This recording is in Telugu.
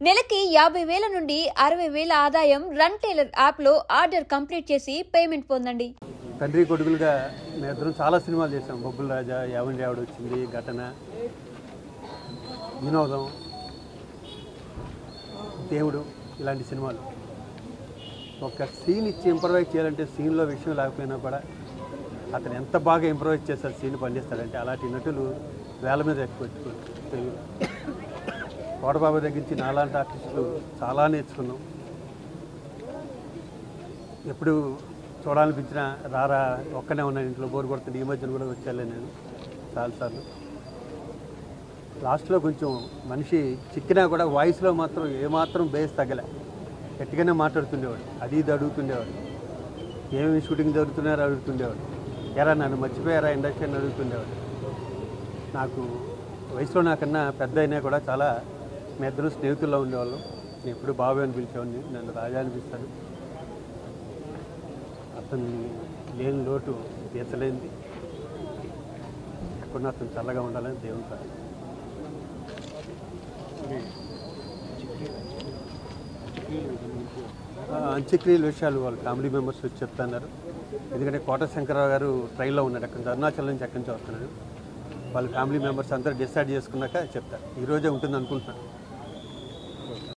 నెలకి 50,000 నుండి 60,000 ఆదాయం రన్ టైలర్ యాప్లో ఆర్డర్ కంప్లీట్ చేసి పేమెంట్ పొందండి. తండ్రి కొడుకులుగా మేమిద్దరం చాలా సినిమాలు చేసాం. బొబ్బుల రాజా, యావండి ఆవిడ వచ్చింది, ఘటన, వినోదం, దేవుడు, ఇలాంటి సినిమాలు. ఒక సీన్ ఇచ్చి ఇంప్రవైజ్ చేయాలంటే సీన్లో విషయం లేకపోయినా కూడా అతను ఎంత బాగా ఇంప్రవైజ్ చేస్తారు, సీన్ పండిస్తాడంటే అలాంటి నటులు వేల మీద ఎక్కువ తెలుగు. కోటబాబు దగ్గర నుంచి నాలాంటి ఆర్టిస్టులు చాలా నేర్చుకున్నాం. ఎప్పుడు చూడాలనిపించిన రారా ఒక్కనే ఉన్నాను ఇంట్లో బోర్ కొడుతుంది. ఈ మధ్యన కూడా వచ్చాలే నేను చాలాసార్లు. లాస్ట్లో కొంచెం మనిషి చిక్కినా కూడా వాయిస్లో మాత్రం ఏమాత్రం బేస్ తగ్గలే, గట్టిగానే మాట్లాడుతుండేవాడు. అది ఇది అడుగుతుండేవాడు, ఏమేమి షూటింగ్ జరుగుతున్నారో అడుగుతుండేవాడు. ఎరా నన్ను మర్చిపోయారా ఇండస్ట్రీ అని అడుగుతుండేవాడు. నాకు వయసులో నాకన్నా పెద్ద అయినా కూడా చాలా మీ ఇద్దరు స్నేహితుల్లో ఉండేవాళ్ళం. నేను ఎప్పుడు బాబు అని పిలిచేవాడిని, నన్ను రాజా అనిపిస్తాను. అతను లేని లోటు తీర్చలేనిది. ఎక్కడ అతను చల్లగా ఉండాలని దేవుని కాదు. అంత్యక్రియల విషయాలు వాళ్ళ ఫ్యామిలీ మెంబర్స్ వచ్చి చెప్తున్నారు. ఎందుకంటే కోట శంకరరావు గారు ట్రైన్లో ఉన్నాడు, అక్కడ నుంచి అరుణాచల్ నుంచి ఎక్కడి నుంచి వస్తున్నాడు. వాళ్ళ ఫ్యామిలీ మెంబర్స్ అందరూ డిసైడ్ చేసుకున్నాక చెప్తారు. ఈరోజే ఉంటుంది అనుకుంటున్నాను.